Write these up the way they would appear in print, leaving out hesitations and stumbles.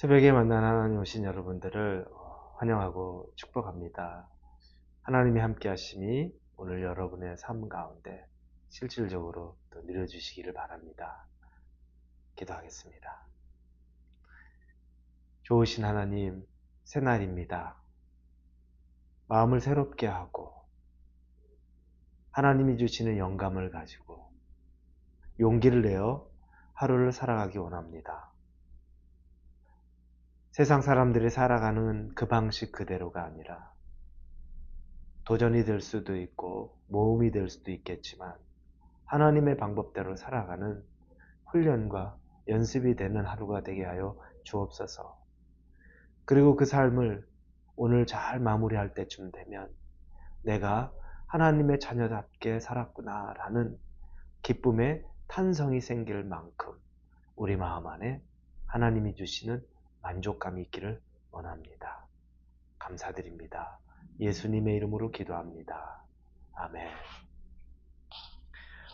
새벽에 만난 하나님 오신 여러분들을 환영하고 축복합니다. 하나님이 함께 하심이 오늘 여러분의 삶 가운데 실질적으로 또 누려주시기를 바랍니다. 기도하겠습니다. 좋으신 하나님, 새날입니다. 마음을 새롭게 하고 하나님이 주시는 영감을 가지고 용기를 내어 하루를 살아가기 원합니다. 세상 사람들이 살아가는 그 방식 그대로가 아니라 도전이 될 수도 있고 모험이 될 수도 있겠지만 하나님의 방법대로 살아가는 훈련과 연습이 되는 하루가 되게 하여 주옵소서. 그리고 그 삶을 오늘 잘 마무리할 때쯤 되면 내가 하나님의 자녀답게 살았구나라는 기쁨의 탄성이 생길 만큼 우리 마음 안에 하나님이 주시는 만족감이 있기를 원합니다. 감사드립니다. 예수님의 이름으로 기도합니다. 아멘.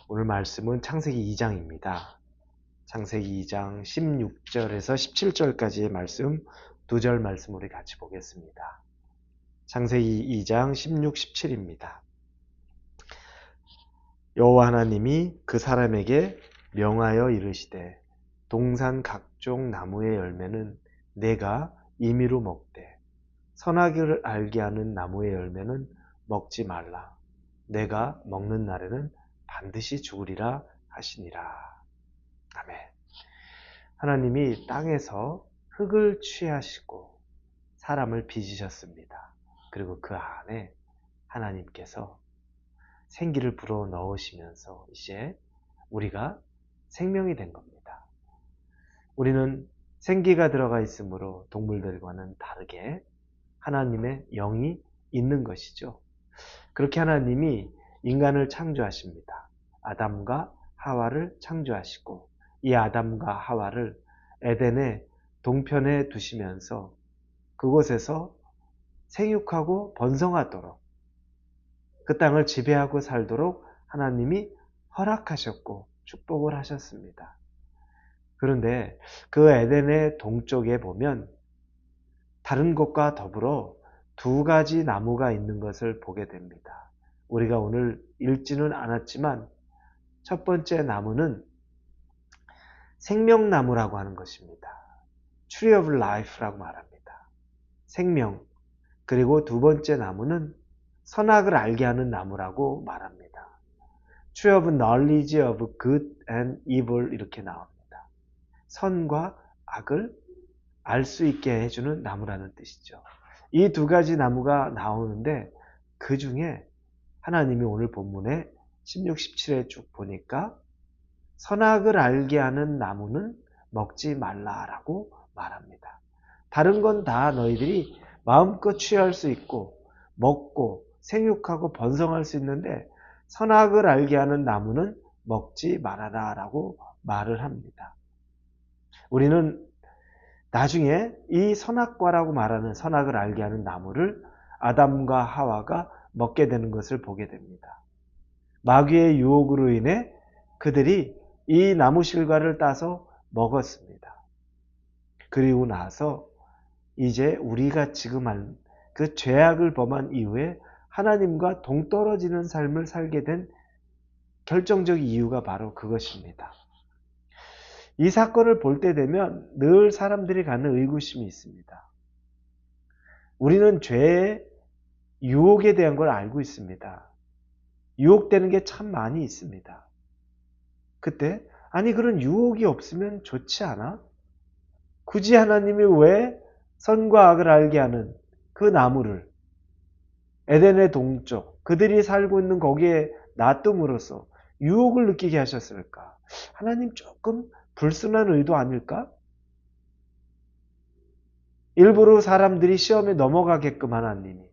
오늘 말씀은 창세기 2장입니다. 창세기 2장 16절에서 17절까지의 말씀, 두 절 말씀 우리 같이 보겠습니다. 창세기 2장 16, 17입니다. 여호와 하나님이 그 사람에게 명하여 이르시되 동산 각종 나무의 열매는 내가 임의로 먹되 선악을 알게 하는 나무의 열매는 먹지 말라. 내가 먹는 날에는 반드시 죽으리라 하시니라. 아멘. 하나님이 땅에서 흙을 취하시고 사람을 빚으셨습니다. 그리고 그 안에 하나님께서 생기를 불어 넣으시면서 이제 우리가 생명이 된 겁니다. 우리는 생기가 들어가 있으므로 동물들과는 다르게 하나님의 영이 있는 것이죠. 그렇게 하나님이 인간을 창조하십니다. 아담과 하와를 창조하시고 이 아담과 하와를 에덴의 동편에 두시면서 그곳에서 생육하고 번성하도록 그 땅을 지배하고 살도록 하나님이 허락하셨고 축복을 하셨습니다. 그런데 그 에덴의 동쪽에 보면 다른 것과 더불어 두 가지 나무가 있는 것을 보게 됩니다. 우리가 오늘 읽지는 않았지만 첫 번째 나무는 생명나무라고 하는 것입니다. Tree of Life라고 말합니다. 생명. 그리고 두 번째 나무는 선악을 알게 하는 나무라고 말합니다. Tree of Knowledge of Good and Evil 이렇게 나옵니다. 선과 악을 알 수 있게 해주는 나무라는 뜻이죠. 이 두 가지 나무가 나오는데 그 중에 하나님이 오늘 본문에 16, 17에 쭉 보니까 선악을 알게 하는 나무는 먹지 말라라고 말합니다. 다른 건 다 너희들이 마음껏 취할 수 있고 먹고 생육하고 번성할 수 있는데 선악을 알게 하는 나무는 먹지 말아라라고 말을 합니다. 우리는 나중에 이 선악과라고 말하는 선악을 알게 하는 나무를 아담과 하와가 먹게 되는 것을 보게 됩니다. 마귀의 유혹으로 인해 그들이 이 나무 실과를 따서 먹었습니다. 그리고 나서 이제 우리가 지금 한 그 죄악을 범한 이후에 하나님과 동떨어지는 삶을 살게 된 결정적 이유가 바로 그것입니다. 이 사건을 볼 때 되면 늘 사람들이 갖는 의구심이 있습니다. 우리는 죄의 유혹에 대한 걸 알고 있습니다. 유혹되는 게 참 많이 있습니다. 그때 아니 그런 유혹이 없으면 좋지 않아? 굳이 하나님이 왜 선과 악을 알게 하는 그 나무를 에덴의 동쪽 그들이 살고 있는 거기에 놔둠으로써 유혹을 느끼게 하셨을까? 하나님 조금 불순한 의도 아닐까? 일부러 사람들이 시험에 넘어가게끔 하나님이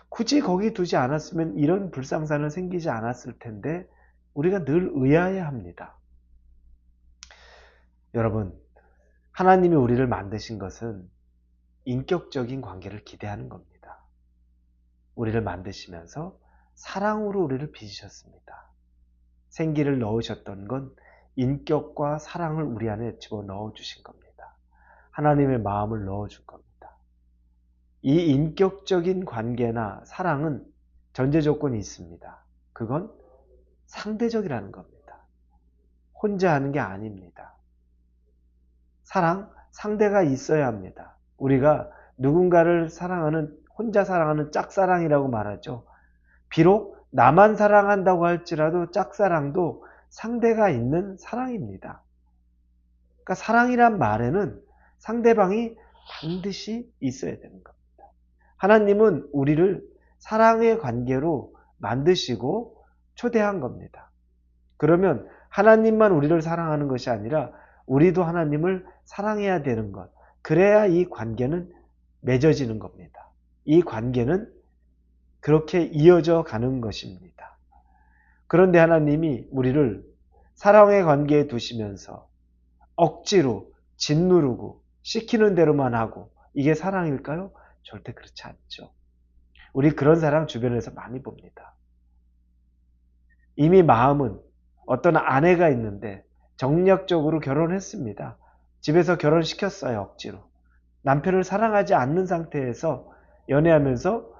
굳이 거기 두지 않았으면 이런 불상사는 생기지 않았을 텐데 우리가 늘 의아해합니다. 여러분, 하나님이 우리를 만드신 것은 인격적인 관계를 기대하는 겁니다. 우리를 만드시면서 사랑으로 우리를 빚으셨습니다. 생기를 넣으셨던 건 인격과 사랑을 우리 안에 집어넣어 주신 겁니다. 하나님의 마음을 넣어준 겁니다. 이 인격적인 관계나 사랑은 전제 조건이 있습니다. 그건 상대적이라는 겁니다. 혼자 하는 게 아닙니다. 사랑, 상대가 있어야 합니다. 우리가 누군가를 사랑하는, 혼자 사랑하는 짝사랑이라고 말하죠. 비록 나만 사랑한다고 할지라도 짝사랑도 상대가 있는 사랑입니다. 그러니까 사랑이란 말에는 상대방이 반드시 있어야 되는 겁니다. 하나님은 우리를 사랑의 관계로 만드시고 초대한 겁니다. 그러면 하나님만 우리를 사랑하는 것이 아니라 우리도 하나님을 사랑해야 되는 것. 그래야 이 관계는 맺어지는 겁니다. 이 관계는 그렇게 이어져 가는 것입니다. 그런데 하나님이 우리를 사랑의 관계에 두시면서 억지로 짓누르고 시키는 대로만 하고 이게 사랑일까요? 절대 그렇지 않죠. 우리 그런 사람 주변에서 많이 봅니다. 이미 마음은 어떤 아내가 있는데 정략적으로 결혼했습니다. 집에서 결혼시켰어요, 억지로. 남편을 사랑하지 않는 상태에서 연애하면서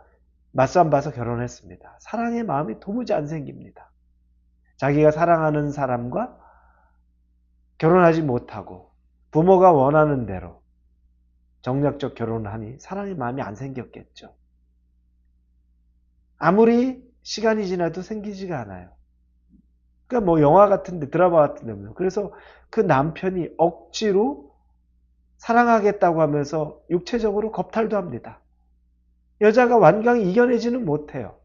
맞싸움 봐서 결혼했습니다. 사랑의 마음이 도무지 안 생깁니다. 자기가 사랑하는 사람과 결혼하지 못하고 부모가 원하는 대로 정략적 결혼을 하니 사랑의 마음이 안 생겼겠죠. 아무리 시간이 지나도 생기지가 않아요. 그러니까 뭐 영화 같은데 드라마 같은데 그래서 그 남편이 억지로 사랑하겠다고 하면서 육체적으로 겁탈도 합니다. 여자가 완강히 이겨내지는 못해요.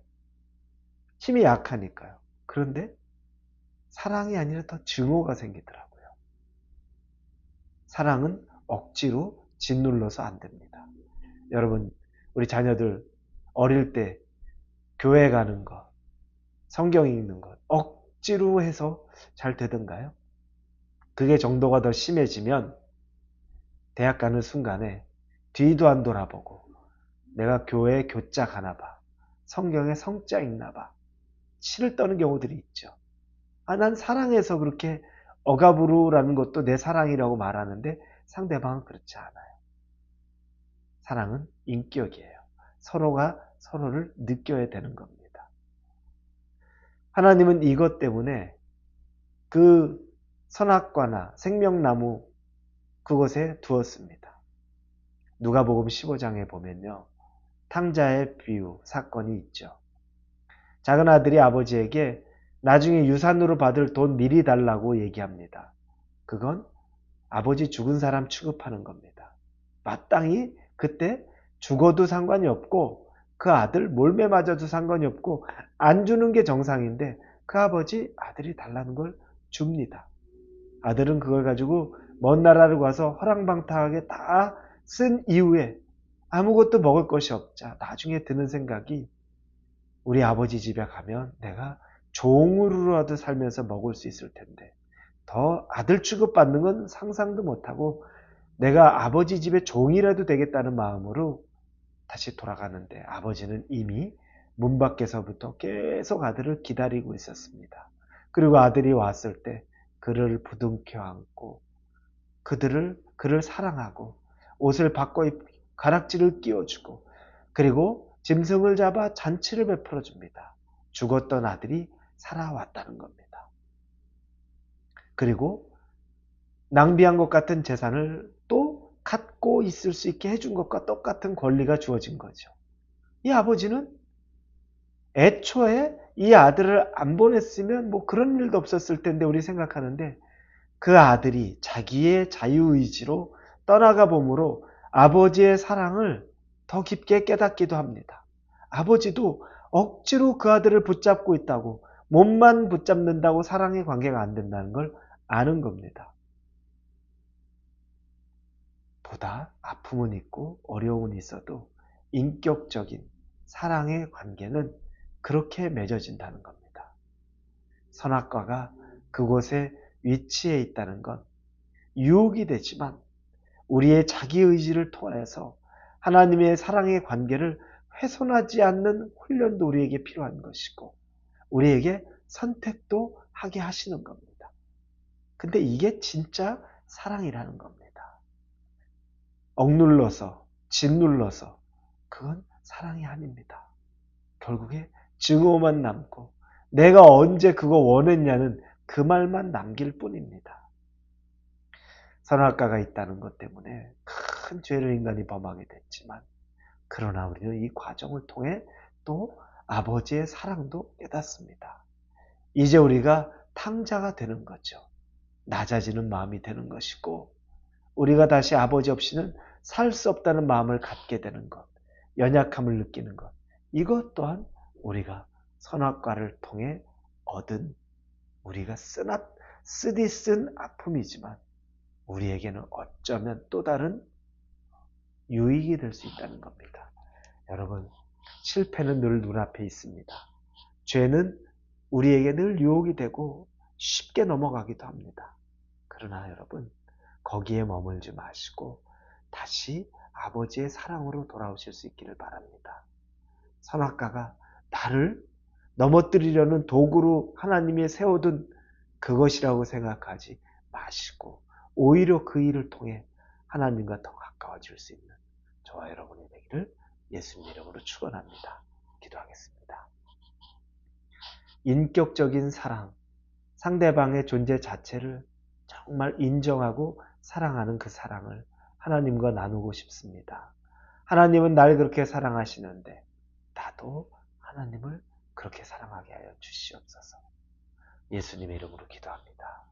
힘이 약하니까요. 그런데 사랑이 아니라 더 증오가 생기더라고요. 사랑은 억지로 짓눌러서 안 됩니다. 여러분, 우리 자녀들 어릴 때 교회 가는 것, 성경 읽는 것 억지로 해서 잘 되던가요? 그게 정도가 더 심해지면 대학 가는 순간에 뒤도 안 돌아보고 내가 교회에 교자 가나 봐. 성경에 성자 읽나 봐. 치를 떠는 경우들이 있죠. 난 사랑해서 그렇게 억압으로라는 것도 내 사랑이라고 말하는데 상대방은 그렇지 않아요. 사랑은 인격이에요. 서로가 서로를 느껴야 되는 겁니다. 하나님은 이것 때문에 그 선악과나 생명나무 그곳에 두었습니다. 누가복음 15장에 보면요. 탕자의 비유 사건이 있죠. 작은 아들이 아버지에게 나중에 유산으로 받을 돈 미리 달라고 얘기합니다. 그건 아버지 죽은 사람 취급하는 겁니다. 마땅히 그때 죽어도 상관이 없고 그 아들 몰매 맞아도 상관이 없고 안 주는 게 정상인데 그 아버지 아들이 달라는 걸 줍니다. 아들은 그걸 가지고 먼 나라를 가서 허랑방탕하게 다 쓴 이후에 아무것도 먹을 것이 없자 나중에 드는 생각이 우리 아버지 집에 가면 내가 종으로라도 살면서 먹을 수 있을 텐데 더 아들 취급받는 건 상상도 못하고 내가 아버지 집에 종이라도 되겠다는 마음으로 다시 돌아가는데 아버지는 이미 문 밖에서부터 계속 아들을 기다리고 있었습니다. 그리고 아들이 왔을 때 그를 부둥켜 안고 그를 사랑하고 옷을 바꿔 입고 가락지를 끼워주고 그리고 짐승을 잡아 잔치를 베풀어 줍니다. 죽었던 아들이 살아왔다는 겁니다. 그리고 낭비한 것 같은 재산을 또 갖고 있을 수 있게 해준 것과 똑같은 권리가 주어진 거죠. 이 아버지는 애초에 이 아들을 안 보냈으면 뭐 그런 일도 없었을 텐데 우리 생각하는데 그 아들이 자기의 자유의지로 떠나가 봄으로 아버지의 사랑을 더 깊게 깨닫기도 합니다. 아버지도 억지로 그 아들을 붙잡고 있다고 몸만 붙잡는다고 사랑의 관계가 안 된다는 걸 아는 겁니다. 보다 아픔은 있고 어려움은 있어도 인격적인 사랑의 관계는 그렇게 맺어진다는 겁니다. 선악과가 그곳에 위치해 있다는 건 유혹이 되지만 우리의 자기의지를 통해서 하나님의 사랑의 관계를 훼손하지 않는 훈련도 우리에게 필요한 것이고 우리에게 선택도 하게 하시는 겁니다. 근데 이게 진짜 사랑이라는 겁니다. 억눌러서, 짓눌러서 그건 사랑이 아닙니다. 결국에 증오만 남고 내가 언제 그거 원했냐는 그 말만 남길 뿐입니다. 선악과가 있다는 것 때문에 큰 죄를 인간이 범하게 됐지만 그러나 우리는 이 과정을 통해 또 아버지의 사랑도 깨닫습니다. 이제 우리가 탕자가 되는 거죠. 낮아지는 마음이 되는 것이고 우리가 다시 아버지 없이는 살 수 없다는 마음을 갖게 되는 것, 연약함을 느끼는 것, 이것 또한 우리가 선악과를 통해 얻은 우리가 쓰디 쓴 아픔이지만 우리에게는 어쩌면 또 다른 유익이 될 수 있다는 겁니다. 여러분, 실패는 늘 눈앞에 있습니다. 죄는 우리에게 늘 유혹이 되고 쉽게 넘어가기도 합니다. 그러나 여러분, 거기에 머물지 마시고 다시 아버지의 사랑으로 돌아오실 수 있기를 바랍니다. 선악과가 나를 넘어뜨리려는 도구로 하나님이 세워둔 그것이라고 생각하지 마시고 오히려 그 일을 통해 하나님과 더 가까워질 수 있는 저와 여러분이 되기를 예수님 이름으로 축원합니다. 기도하겠습니다. 인격적인 사랑, 상대방의 존재 자체를 정말 인정하고 사랑하는 그 사랑을 하나님과 나누고 싶습니다. 하나님은 날 그렇게 사랑하시는데 나도 하나님을 그렇게 사랑하게 하여 주시옵소서. 예수님의 이름으로 기도합니다.